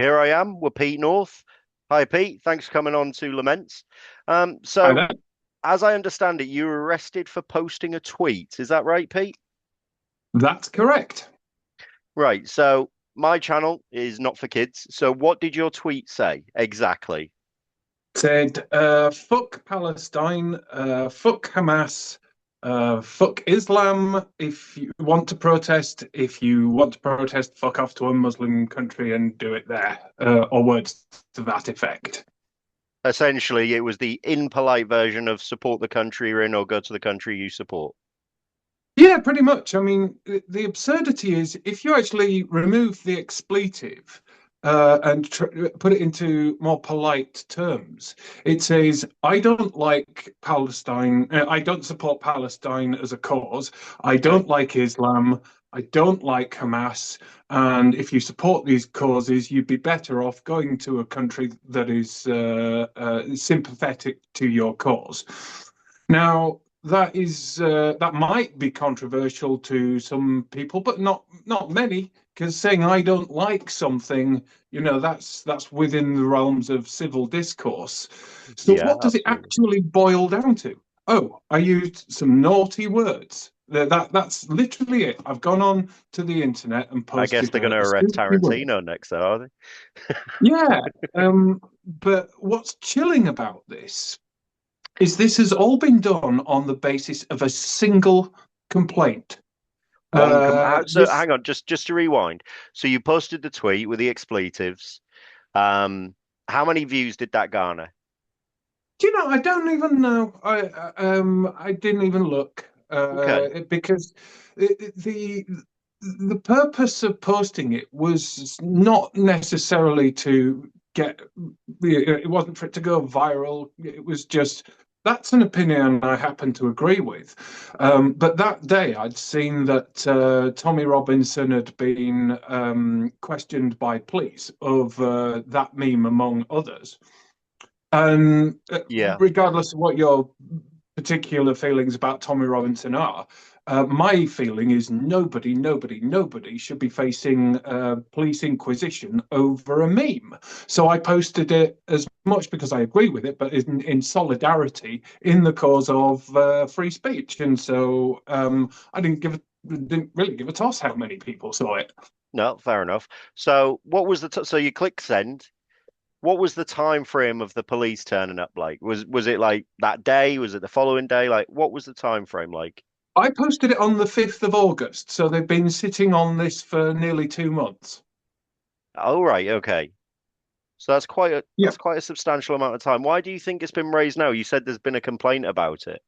Here I am with Pete North. Hi, Pete. Thanks for coming on to Laments. Hi So, there. as I understand it, you were arrested for posting a tweet. Is that right, Pete? That's correct. Right. So, my channel is not for kids. So, what did your tweet say exactly? Said, fuck Palestine, fuck Hamas, fuck Islam. If you want to protest, fuck off to a Muslim country and do it there, or words to that effect. Essentially, it was the impolite version of support the country you're in or go to the country you support. Yeah, pretty much. I mean, the absurdity is if you actually remove the expletive and put it into more polite terms, it says, I don't like Palestine. I don't support Palestine as a cause. I Okay. don't like Islam. I don't like Hamas. And if you support these causes, you'd be better off going to a country that is sympathetic to your cause. Now, that might be controversial to some people, but not many, because saying I don't like something, that's within the realms of civil discourse. So Yeah, what does it absolutely. actually boil down to? Oh, I used some naughty words. That's literally it. I've gone on to the internet and I guess posted they're going to a arrest stupid word. Tarantino next, though, are they? Yeah, but what's chilling about this has all been done on the basis of a single complaint. So This, hang on, just to rewind. So you posted the tweet with the expletives. Um, how many views did that garner? do you know? I don't even know. I didn't even look Okay. because the the purpose of posting it was not necessarily to get. It wasn't for it to go viral. It was just that's an opinion I happen to agree with. But that day, I'd seen that Tommy Robinson had been questioned by police of that meme, among others. And Yeah. regardless of what your particular feelings about Tommy Robinson are, my feeling is nobody should be facing police inquisition over a meme. So I posted it as much because I agree with it, but in solidarity in the cause of free speech. And so I didn't really give a toss how many people saw it. No, fair enough. So what was the so you click send. What was the time frame of the police turning up like? Was it like that day? Was it the following day? Like what was the time frame like? I posted it on the 5th of August, so they've been sitting on this for nearly 2 months. Oh right, okay. So Yeah. that's quite a substantial amount of time. Why do you think it's been raised now? You said there's been a complaint about it.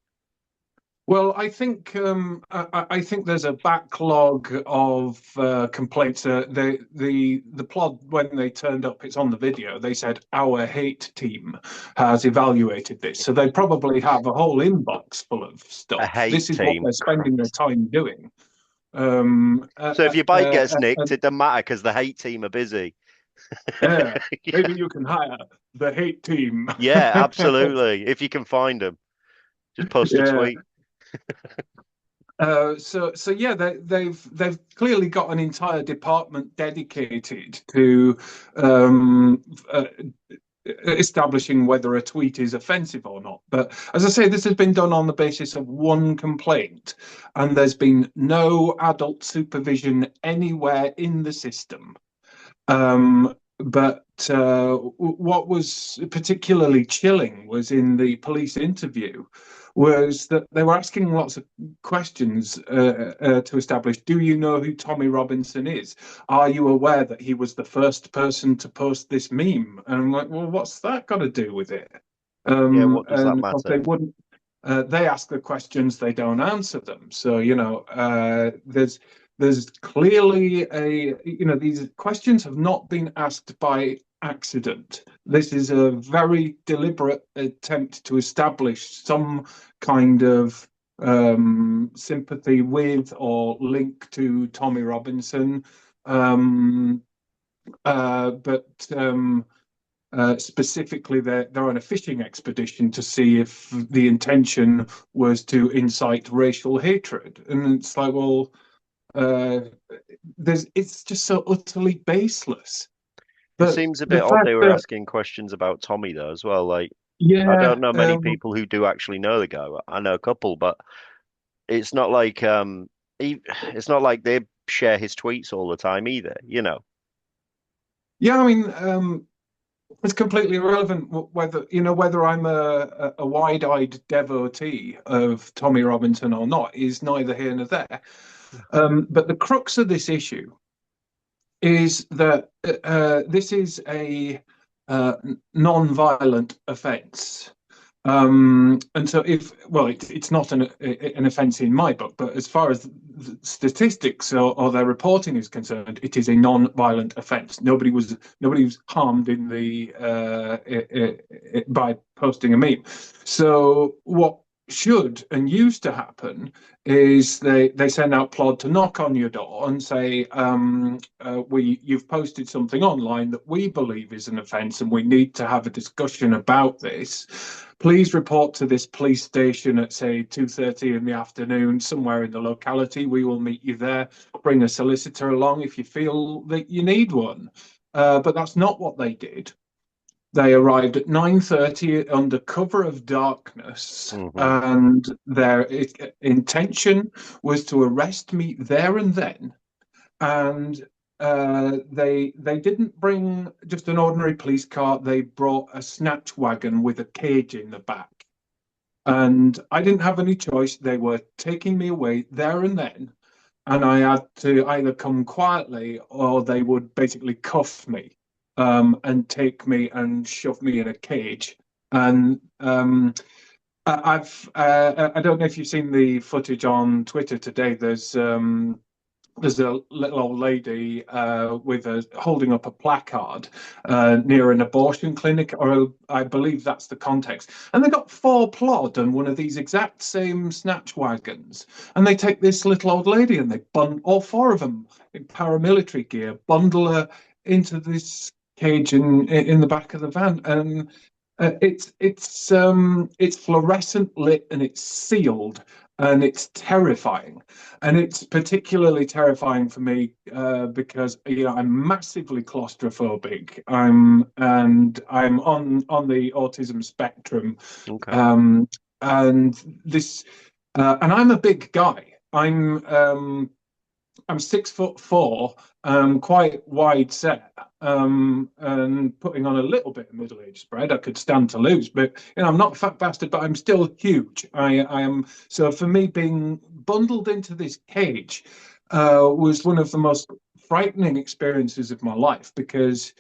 Well, I think there's a backlog of complaints. The plot when they turned up, it's on the video. They said our hate team has evaluated this, so they probably have a whole inbox full of A stuff. hate This is what team. they're spending their Christ. time doing. So if your bike gets And nicked, it doesn't matter because the hate team are busy. yeah, maybe you can hire the hate team. Yeah, absolutely. If you can find them, just post a Yeah. tweet. So yeah, they've clearly got an entire department dedicated to um, uh, establishing whether a tweet is offensive or not. But as I say, this has been done on the basis of one complaint, and there's been no adult supervision anywhere in the system. But what was particularly chilling was in the police interview was that they were asking lots of questions to establish, do you know who Tommy Robinson is? Are you aware that he was the first person to post this meme? And I'm like, well, what's that got to do with it? Yeah, what does that And of course, matter? they ask the questions, they don't answer them. So, there's clearly these questions have not been asked by accident. This is a very deliberate attempt to establish some kind of sympathy with or link to Tommy Robinson. Um, but Specifically, they're on a fishing expedition to see if the intention was to incite racial hatred. And it's like, well, uh, it's just so utterly baseless. It But seems a the bit odd they fact were that, asking questions about Tommy though as well. Like, I yeah, don't know many people who do actually know the guy. I know a couple, but it's not like it's not like they share his tweets all the time either, you know. yeah, I mean, it's completely irrelevant whether whether I'm a wide-eyed devotee of Tommy Robinson or not is neither here nor there. But the crux of this issue is that this is a non-violent offence. And so, it's not an offence in my book, but as far as the statistics or their reporting is concerned, it is a non-violent offence. Nobody was harmed in the by posting a meme. So what should and used to happen is they send out Plod to knock on your door and say, you've posted something online that we believe is an offence, and we need to have a discussion about this. Please report to this police station at, say, 2:30 in the afternoon, somewhere in the locality. We will meet you there. Bring a solicitor along if you feel that you need one. But that's not what they did. They arrived at 9:30 under cover of darkness, Hmm. and their intention was to arrest me there and then. And they didn't bring just an ordinary police car. They brought a snatch wagon with a cage in the back. And I didn't have any choice. They were taking me away there and then, and I had to either come quietly or they would basically cuff me, and take me and shove me in a cage. And I don't know if you've seen the footage on Twitter today. There's a little old lady with a holding up a placard near an abortion clinic, or I believe that's the context. And they got four Plod and one of these exact same snatch wagons, and they take this little old lady and they bundle all four of them in paramilitary gear, bundle her into this cage in the back of the van, and it's fluorescent lit and it's sealed and it's terrifying, and it's particularly terrifying for me because I'm massively claustrophobic. I'm on the autism spectrum, Okay. um, and this and I'm a big guy. I'm 6'4", quite wide set, and putting on a little bit of middle age spread. I could stand to lose, but I'm not a fat bastard, but I'm still huge. I am. So for me, being bundled into this cage was one of the most frightening experiences of my life, because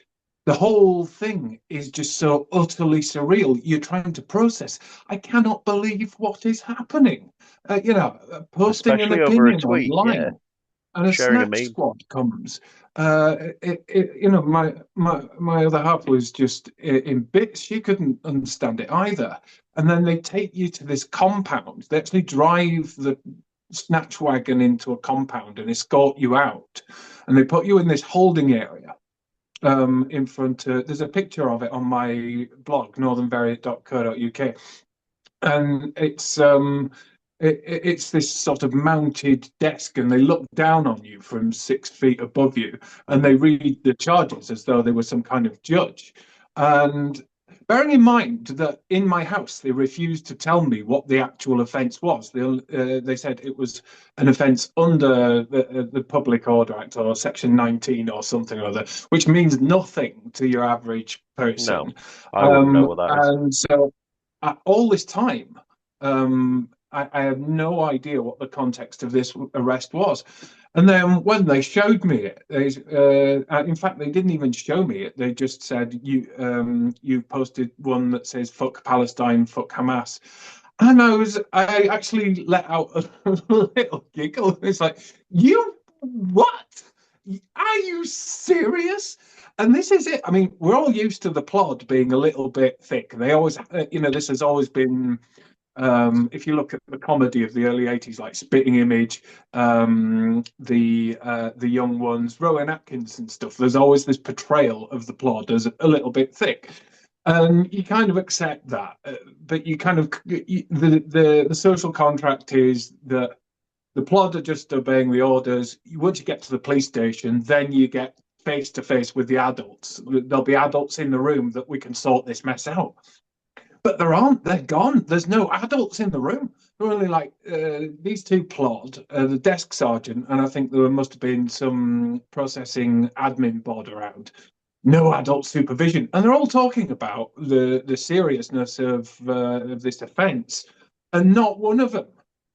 the whole thing is just so utterly surreal. You're trying to process. I cannot believe what is happening. Posting an Especially over a opinion tweet, yeah. online and a Sharing a snatch meme. squad comes. My other half was just in bits. She couldn't understand it either. And then they take you to this compound. They actually drive the snatch wagon into a compound and escort you out. And they put you in this holding area, in front of. There's a picture of it on my blog, northernvariant.co.uk, and it's this sort of mounted desk, and they look down on you from 6 feet above you, and they Hmm. read the charges as though they were some kind of judge. And bearing in mind that in my house they refused to tell me what the actual offence was. They said it was an offence under the Public Order Act, or Section 19 or something or other, which means nothing to your average No, person. I wouldn't know what that is. And so all this time, I had no idea what the context of this arrest was. And then when they showed me it, in fact, they didn't even show me it. They just said, you posted one that says "fuck Palestine, fuck Hamas," and I actually let out a little giggle. It's like, you what? Are you serious? And this is it. I mean, we're all used to the Plod being a little bit thick. They always, this has always been, if you look at the comedy of the early 80s, like Spitting Image, the young ones, Rowan Atkinson stuff, there's always this portrayal of the Plod as a little bit thick. And you kind of accept that, but you kind of the social contract is that the Plod are just obeying the orders. Once you get to the police station, then you get face to face with the adults. There'll be adults in the room that we can sort this mess out. But there aren't. They're gone. There's no adults in the room. There are only like these two plod, the desk sergeant, and I think there must have been some processing admin board around. No adult supervision, and they're all talking about the seriousness of this offence, and not one of them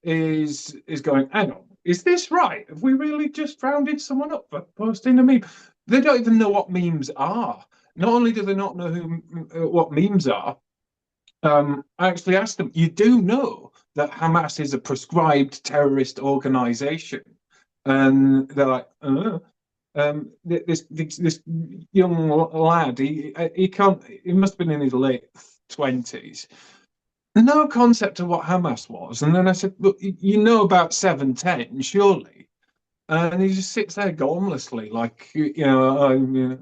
is going, hang on, is this right? Have we really just rounded someone up for posting a meme? They don't even know what memes are. Not only do they not know what memes are, I actually asked them, you do know that Hamas is a proscribed terrorist organization? And they're like, this young lad, he can't, he must have been in his late 20s. No concept of what Hamas was. And then I said, look, you know about 710, surely. And he just sits there gormlessly, like, So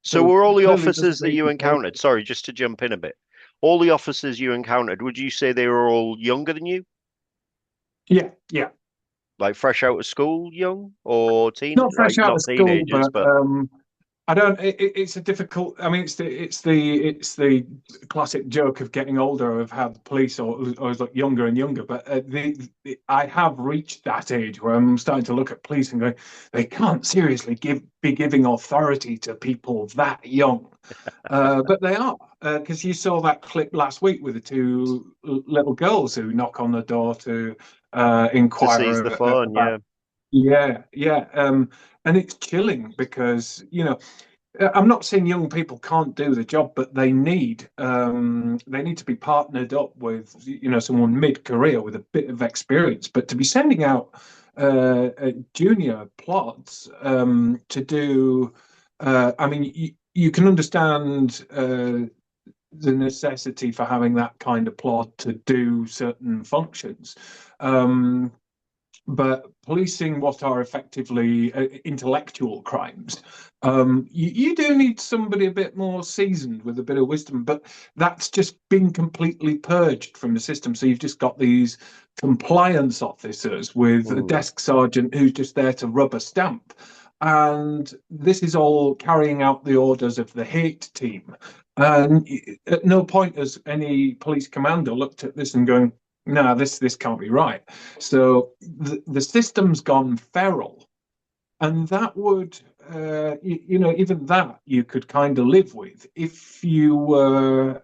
so were all the clearly doesn't officers that read you the encountered, papers. sorry, just to jump in a bit, all the officers you encountered, would you say they were all younger than you? Yeah, yeah. Like fresh out of school, young or Not like fresh out of not school, teenagers, but but I don't. It's a difficult. I mean, it's the classic joke of getting older of how the police always look younger and younger. But I have reached that age where I'm starting to look at police and going, they can't seriously be giving authority to people that young. But they are, because you saw that clip last week with the two little girls who knock on the door to to seize inquire the fun, about. yeah. Yeah, yeah. And it's chilling because, I'm not saying young people can't do the job, but they need to be partnered up with, someone mid-career with a bit of experience. But to be sending out junior plots to do, I mean, you can understand the necessity for having that kind of plot to do certain functions. Um, but policing what are effectively intellectual crimes, you do need somebody a bit more seasoned with a bit of wisdom. But that's just been completely purged from the system. So you've just got these compliance officers with a Mm. desk sergeant who's just there to rub a stamp. And this is all carrying out the orders of the hate team. And at no point has any police commander looked at this and going, no, this can't be right. So the system's gone feral, and that would, even that you could kind of live with if you were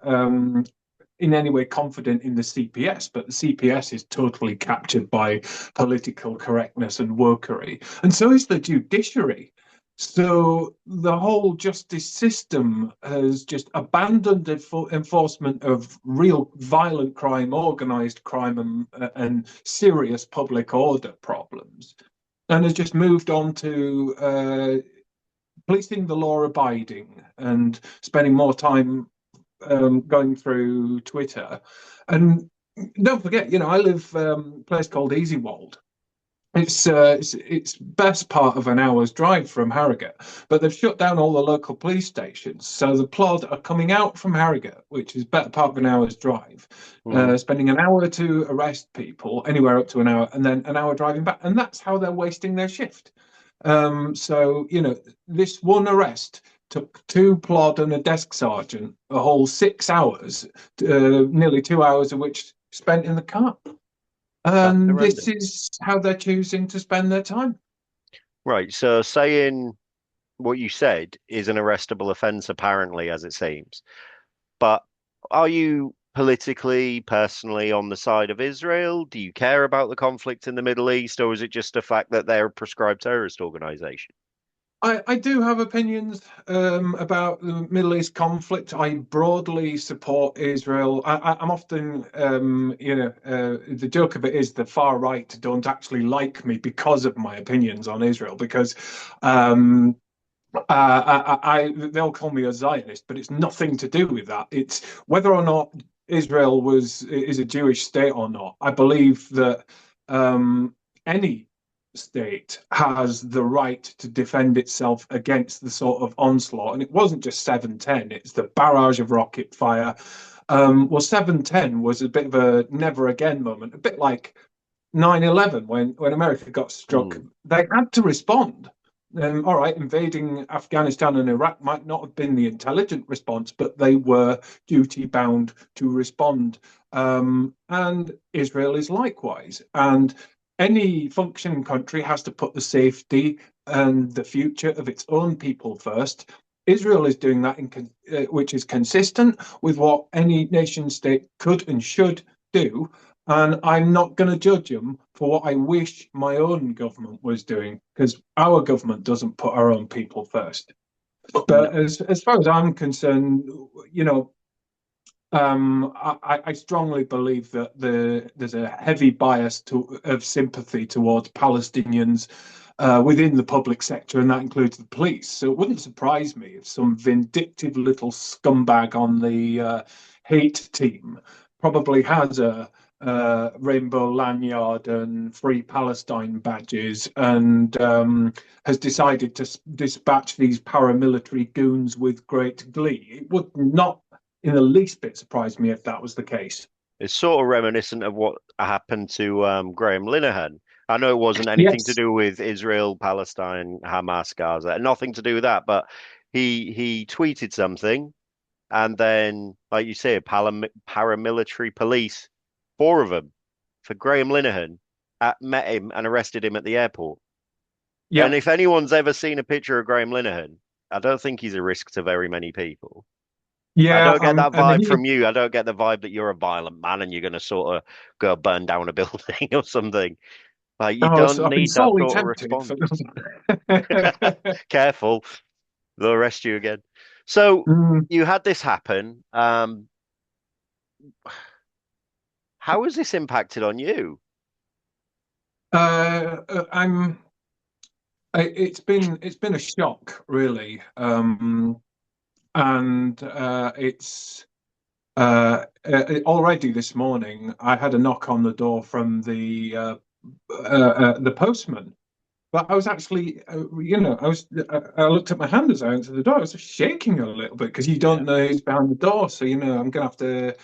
in any way confident in the CPS. But the CPS is totally captured by political correctness and wokery, and so is the judiciary. So the whole justice system has just abandoned enforcement of real violent crime, organized crime, and serious public order problems, and has just moved on to policing the law abiding and spending more time going through Twitter. And don't forget, I live a place called Easingwold. It's best part of an hour's drive from Harrogate, but they've shut down all the local police stations. So the plod are coming out from Harrogate, which is better part of an hour's drive, Mm. spending an hour to arrest people, anywhere up to an hour, and then an hour driving back, and that's how they're wasting their shift. So this one arrest took two plod and a desk sergeant a whole 6 hours, nearly 2 hours of which spent in the car. That's And this horrendous. is how they're choosing to spend their time. Right, so saying what you said is an arrestable offence, apparently, as it seems. But are you politically, personally on the side of Israel? Do you care about the conflict in the Middle East, or is it just a fact that they're a proscribed terrorist organization? I do have opinions about the Middle East conflict. I broadly support Israel. I'm often, the joke of it is the far right don't actually like me because of my opinions on Israel, because um, they'll call me a Zionist, but it's nothing to do with that. It's whether or not Israel is a Jewish state or not. I believe that any state has the right to defend itself against the sort of onslaught, and it wasn't just 710; it's the barrage of rocket fire. Well, 710 was a bit of a never again moment, a bit like 9/11 when America got struck. Hmm. They had to respond. All right, invading Afghanistan and Iraq might not have been the intelligent response, but they were duty bound to respond. And Israel is likewise. And any functioning country has to put the safety and the future of its own people first. Israel is doing that, which is consistent with what any nation state could and should do. And I'm not going to judge them for what I wish my own government was doing, because our government doesn't put our own people first. No, But as far as I'm concerned, you know, I strongly believe that there's a heavy bias of sympathy towards Palestinians within the public sector, and that includes the police. So it wouldn't surprise me if some vindictive little scumbag on the hate team probably has a rainbow lanyard and Free Palestine badges and has decided to dispatch these paramilitary goons with great glee. It would not in the least bit surprise me if that was the case. it's sort of reminiscent of what happened to Graham Linehan. I know it wasn't anything to Yes. do with Israel, Palestine, Hamas, Gaza, nothing to do with that, but he tweeted something, and then, like you say, paramilitary police, four of them, for Graham Linehan, met him and arrested him at the airport. And Yeah. if anyone's ever seen a picture of Graham Linehan, I don't think he's a risk to very many people. I Yeah. don't get that And vibe he, from you. I don't get the vibe that you're a violent man and you're going to sort of go burn down a building or something. Like, you don't I've been need that sorely sort of tempted for response. this. Careful, they'll arrest you again. So Mm, you had this happen. How has this impacted on you? I'm. It's been a shock, really, and already this morning. I had a knock on the door from the postman. But I was actually, I looked at my hand as I answered the door. I was just shaking a little bit because you Yeah. don't know who's behind the door. So, I'm going to have to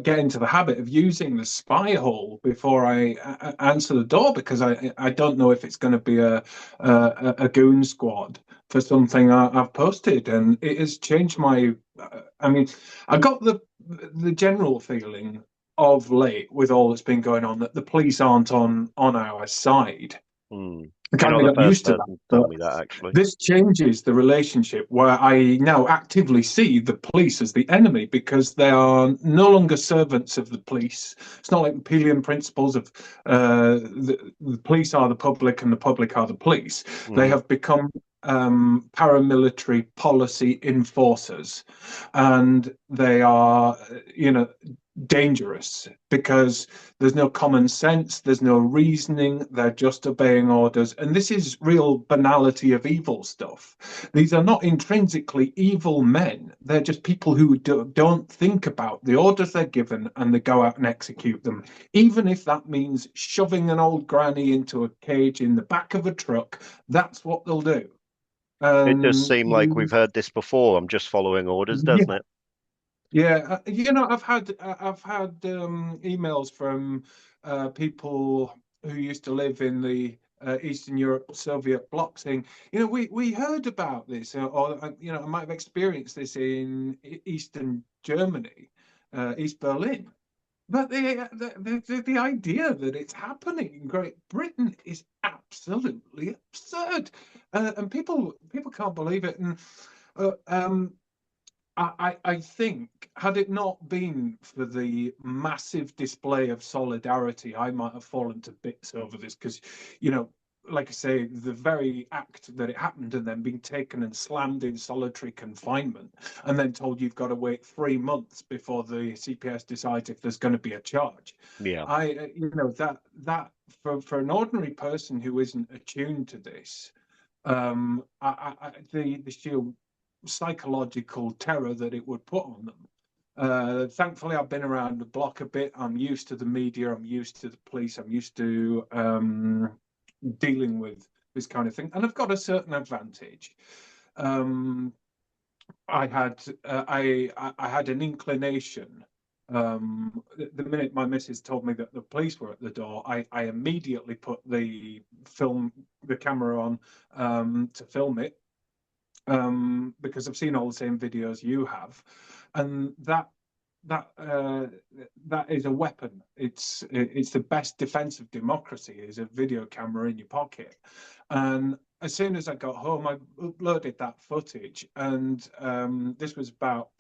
get into the habit of using the spy hole before I answer the door because I don't know if it's going to be a goon squad for something I've posted. And it has changed I mean, I got the general feeling of late with all that's been going on that the police aren't on our side. Hmm. I You're kind not of the got first used to person that. to tell But me that, actually. this changes the relationship where I now actively see the police as the enemy because they are no longer servants of the police. It's not like the Pelian principles of the police are the public and the public are the police. They Hmm. have become paramilitary policy enforcers, and they are, dangerous because there's no common sense, there's no reasoning, they're just obeying orders. And this is real banality of evil stuff. These are not intrinsically evil men, they're just people who don't think about the orders they're given and they go out and execute them, even if that means shoving an old granny into a cage in the back of a truck. That's what they'll do. It does And seem like we've heard this before. I'm just following orders, doesn't yeah, it? yeah, I've had emails from people who used to live in the Eastern Europe Soviet bloc saying, we heard about this, or I might have experienced this in Eastern Germany, East Berlin. But the idea that it's happening in Great Britain is absolutely absurd, and people can't believe it. And uh, um, I think had it not been for the massive display of solidarity, I might have fallen to bits over this because, you know, like I say, the very act that it happened and then being taken and slammed in solitary confinement and then told you've got to wait 3 months before the CPS decides if there's going to be a charge. Yeah. That for an ordinary person who isn't attuned to this, the sheer psychological terror that it would put on them. Thankfully, I've been around the block a bit. I'm used to the media. I'm used to the police. I'm used to dealing with this kind of thing, and I've got a certain advantage. Um, I had an inclination The minute my missus told me that the police were at the door, I immediately put the camera on to film it because I've seen all the same videos you have, and that that is a weapon. It's the best defense of democracy is a video camera in your pocket. And as soon as I got home, I uploaded that footage, and this was about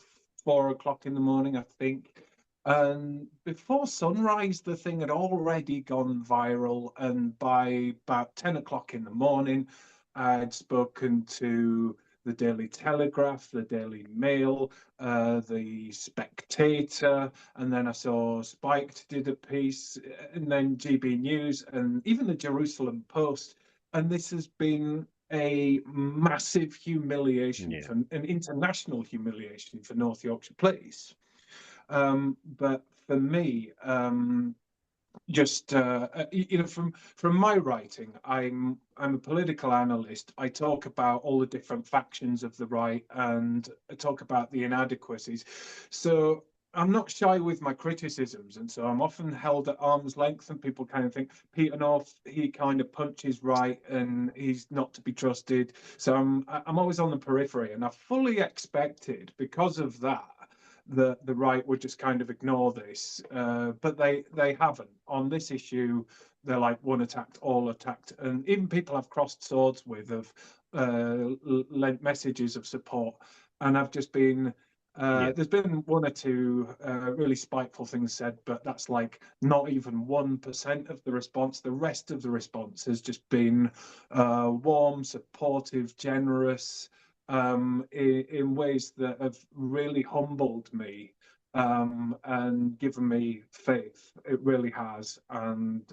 4 o'clock in the morning, I think. And before sunrise, the thing had already gone viral. And by about 10 o'clock in the morning, I'd spoken to the Daily Telegraph, the Daily Mail, the Spectator, and then I saw Spiked did a piece, and then GB News, and even the Jerusalem Post. And this has been a massive humiliation Yeah. for an international humiliation for North Yorkshire Police. But for me, just from my writing, I'm a political analyst. I talk about all the different factions of the right, and I talk about the inadequacies. So I'm not shy with my criticisms, and so I'm often held at arm's length, and people kind of think Peter North, he kind of punches right and he's not to be trusted. So I'm always on the periphery, and I fully expected because of that the right would just kind of ignore this, but they haven't on this issue. They're like one attacked, all attacked, and even people I've crossed swords with have lent messages of support, and I've just been. Yeah. There's been one or two really spiteful things said, but that's like not even 1% of the response. The rest of the response has just been warm, supportive, generous, in ways that have really humbled me and given me faith. It really has. And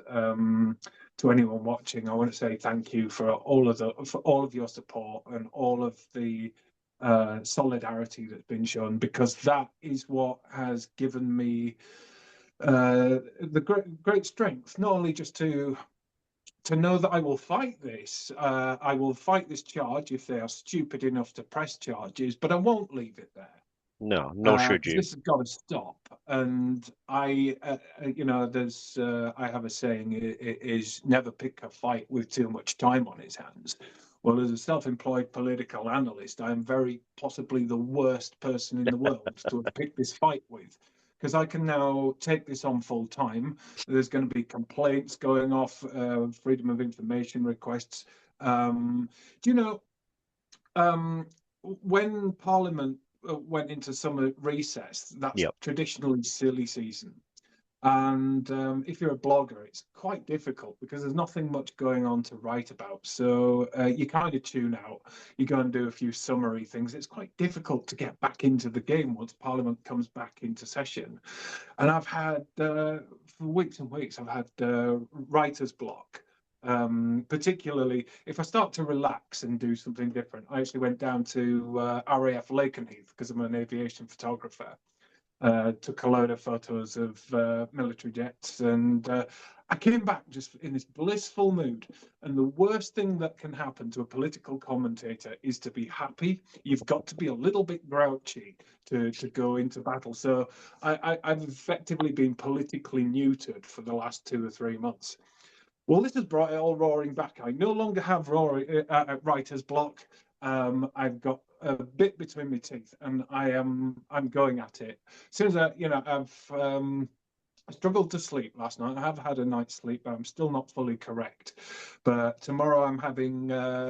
to anyone watching, I want to say thank you for all of your support and all of the solidarity that's been shown, because that is what has given me the great strength, not only just to know that I will fight this. I will fight this charge if they are stupid enough to press charges, but I won't leave it there No, nor should because you. this has got to stop. And there's I have a saying: it is never pick a fight with too much time on his hands. Well, as a self-employed political analyst, I'm very possibly the worst person in the world to have picked this fight with, because I can now take this on full time. There's going to be complaints going off, freedom of information requests. Do you know when Parliament went into summer recess? That's Yep. traditionally silly season. And if you're a blogger, it's quite difficult because there's nothing much going on to write about. So you kind of tune out. You go and do a few summary things. It's quite difficult to get back into the game once Parliament comes back into session. And I've had, for weeks and weeks, I've had writer's block. Particularly if I start to relax and do something different. I actually went down to RAF Lakenheath because I'm an aviation photographer. Took a load of photos of military jets, and I came back just in this blissful mood. And the worst thing that can happen to a political commentator is to be happy. You've got to be a little bit grouchy to go into battle. So I've effectively been politically neutered for the last 2 or 3 months. Well, this has brought it all roaring back. I no longer have writer's block. I've got a bit between my teeth, and I'm going at it. As soon as I struggled to sleep last night. I have had a night's sleep, but I'm still not fully correct. But tomorrow I'm having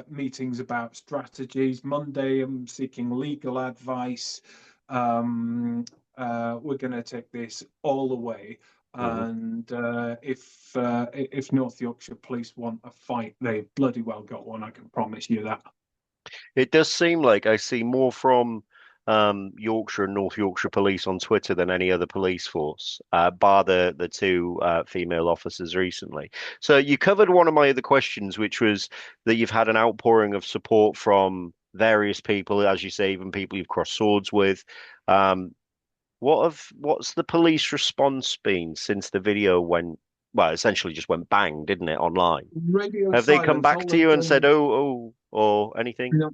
meetings about strategies. Monday I'm seeking legal advice. We're going to take this all the way. Hmm. And if North Yorkshire Police want a fight, they bloody well got one. I can promise you that. It does seem like I see more from Yorkshire and North Yorkshire Police on Twitter than any other police force, bar the two female officers recently. So you covered one of my other questions, which was that you've had an outpouring of support from various people, as you say, even people you've crossed swords with. Um, what's the police response been since the video went, well, essentially just went bang, didn't it, online? Radio Have they come silence. back All to they've you and said, done, or anything? you know,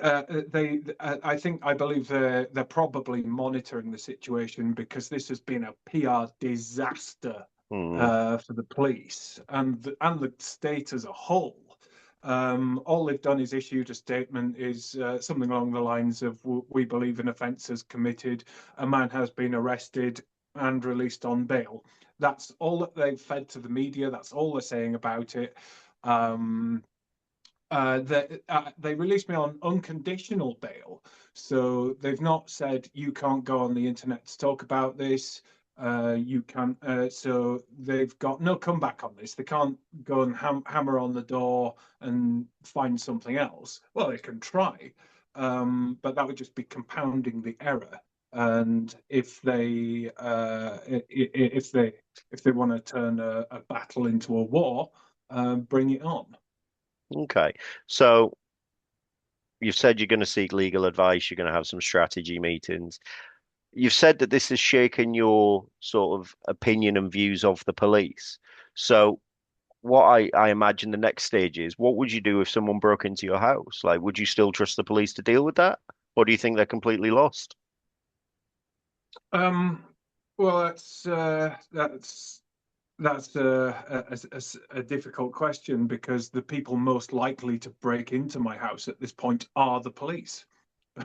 I believe they're probably monitoring the situation because this has been a PR disaster Hmm. for the police and the state as a whole. All they've done is issued a statement, is something along the lines of "We believe an offence is committed. A man has been arrested and released on bail." That's all that they've fed to the media. That's all they're saying about it. Um, they released me on unconditional bail. So they've not said you can't go on the internet to talk about this. You can. So they've got no comeback on this. They can't go and hammer on the door and find something else. Well, they can try, but that would just be compounding the error. And if they want to turn a battle into a war, bring it on. Okay. So you've said you're going to seek legal advice, you're going to have some strategy meetings. You've said that this has shaken your sort of opinion and views of the police. So what I imagine the next stage is, what would you do if someone broke into your house? Like, would you still trust the police to deal with that? Or do you think they're completely lost? Um, well, that's a difficult question because the people most likely to break into my house at this point are the police,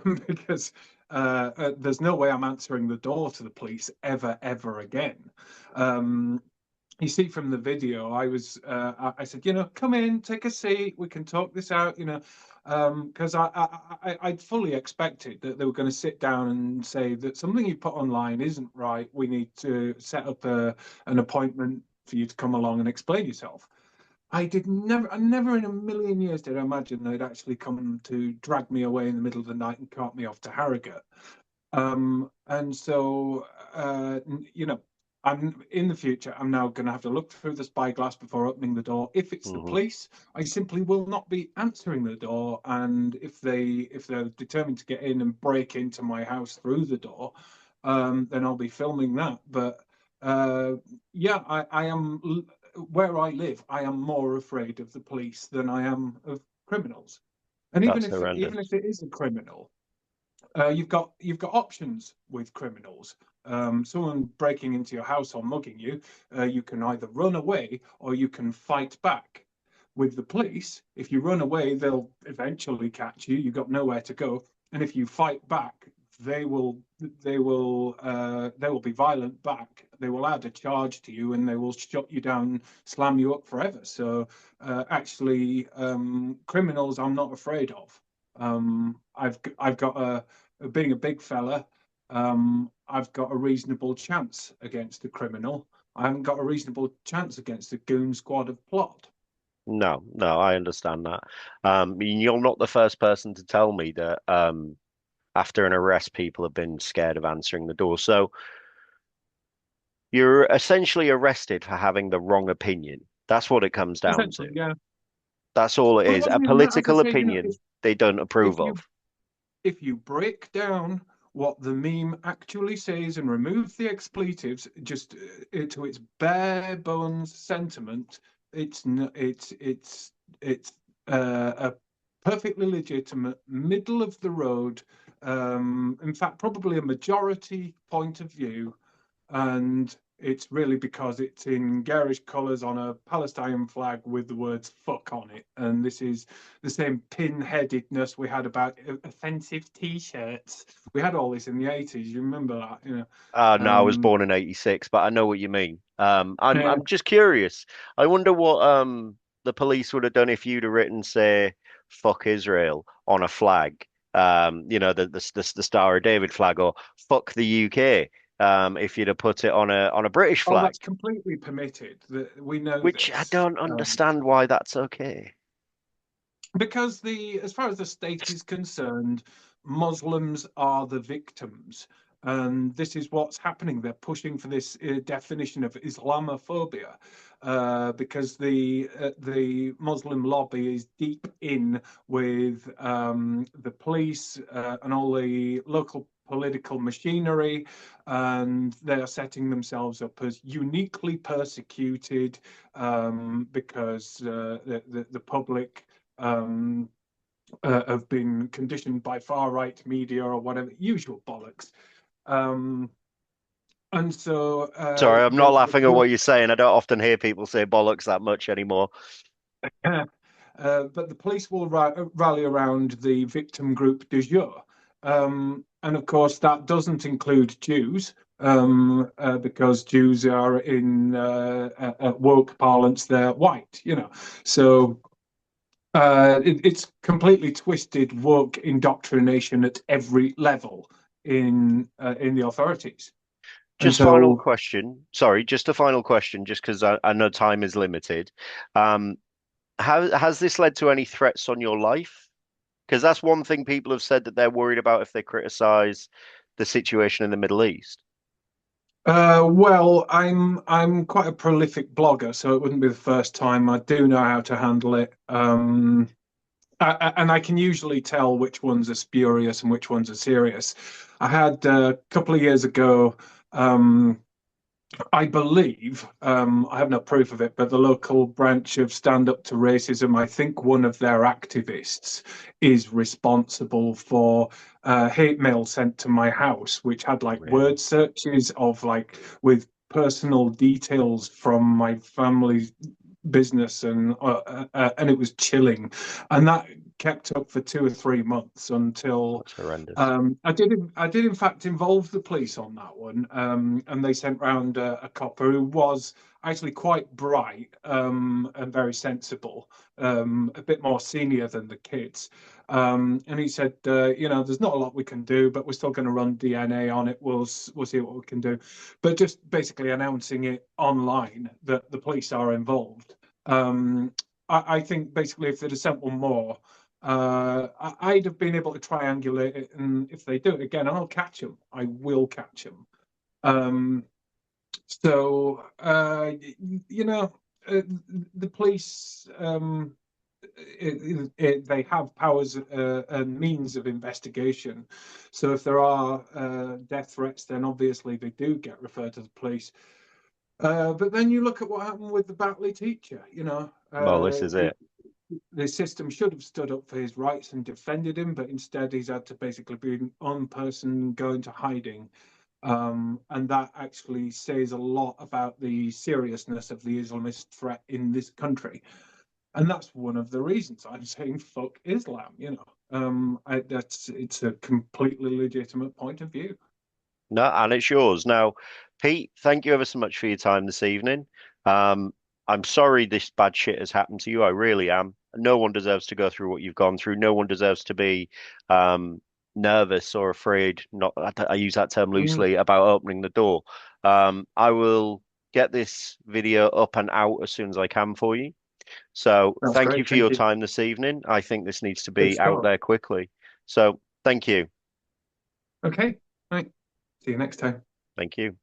because there's no way I'm answering the door to the police ever again. Um, you see from the video, I said, come in, take a seat, we can talk this out, because I'd fully expected that they were going to sit down and say that something you put online isn't right. We need to set up an appointment for you to come along and explain yourself. I never in a million years did I imagine they'd actually come to drag me away in the middle of the night and cart me off to Harrogate. And so, I'm in the future, I'm now going to have to look through the spyglass before opening the door. If it's the Hmm. police, I simply will not be answering the door. And if they're determined to get in and break into my house through the door, then I'll be filming that. But uh, yeah, I am where I live. I am more afraid of the police than I am of criminals. And That's even horrendous. if it is a criminal, you've got options with criminals. Someone breaking into your house or mugging you, you can either run away or you can fight back. With the police, if you run away, they'll eventually catch you. You've got nowhere to go, and if you fight back, they will they will be violent back. They will add a charge to you, and they will shut you down, slam you up forever. So, criminals, I'm not afraid of. I've got being a big fella, I've got a reasonable chance against a criminal. I haven't got a reasonable chance against a goon squad of plot. No, no, I understand that. You're not the first person to tell me that after an arrest, people have been scared of answering the door. So you're essentially arrested for having the wrong opinion. That's what it comes down to. Essentially, yeah. That's all it Well, it is. A wasn't even that. As I political say, opinion they don't if approve you of. if you break down what the meme actually says and remove the expletives just to its bare bones sentiment, it's a perfectly legitimate middle of the road. In fact, probably a majority point of view, and it's really because it's in garish colours on a Palestine flag with the words "fuck" on it. And this is the same pin-headedness we had about offensive T-shirts. We had all this in the 80s. You remember that, No, I was Um, born in '86, but I know what you mean. yeah. I'm just curious. I wonder what the police would have done if you'd have written, say, "fuck Israel" on a flag. The Star of David flag, or "fuck the UK." If you'd have put it on a British Oh, flag, that's completely permitted. We know which I this. don't understand why that's okay. Because as far as the state is concerned, Muslims are the victims, and this is what's happening. They're pushing for this definition of Islamophobia, because the Muslim lobby is deep in with the police and all the local political machinery, and they are setting themselves up as uniquely persecuted, because the public um, have been conditioned by far right media or whatever, usual bollocks. Um, and so Sorry, I'm not laughing at what you're saying. I don't often hear people say bollocks that much anymore. but the police will rally around the victim group du jour. And of course, that doesn't include Jews, because Jews are in woke parlance, they're white, you know. So it's completely twisted woke indoctrination at every level in the authorities. And Just final so question. Sorry, just a final question, just because I know time is limited. Um, how has this led to any threats on your life? Because that's one thing people have said that they're worried about if they criticize the situation in the Middle East. well, I'm quite a prolific blogger, so it wouldn't be the first time. I do know how to handle it, and I can usually tell which ones are spurious and which ones are serious. I had a couple of years ago. Um, I believe, I have no proof of it, but the local branch of Stand Up to Racism, I think one of their activists is responsible for hate mail sent to my house, which had like Really? word searches of like with personal details from my family's business, and it was chilling, and that kept up for 2 or 3 months until That's horrendous. I did in fact involve the police on that one, and they sent round a copper who was actually quite bright, and very sensible, a bit more senior than the kids. And he said, there's not a lot we can do, but we're still going to run DNA on it. We'll see what we can do, but just basically announcing it online that the police are involved. Um, I think basically if they'd have sent one more, I'd have been able to triangulate it, and if they do it again, I'll catch them. I will catch them. Um, so you know, the police, they have powers and means of investigation. So if there are death threats, then obviously they do get referred to the police. But then you look at what happened with the Batley teacher. Well, this is it. The system should have stood up for his rights and defended him, but instead he's had to basically be an own person, go into hiding. And that actually says a lot about the seriousness of the Islamist threat in this country. And that's one of the reasons I'm saying fuck Islam. It's a completely legitimate point of view. No, and it's yours. Now, Pete, thank you ever so much for your time this evening. Um, I'm sorry this bad shit has happened to you. I really am. No one deserves to go through what you've gone through. No one deserves to be um, nervous or afraid. Not, I use that term Mm, loosely about opening the door. I will get this video up and out as soon as I can for you. So that's thank you great. for Thank your you. time this evening. I think this needs to Good be out stuff. there quickly. So thank you. Okay. Right. See you next time. Thank you.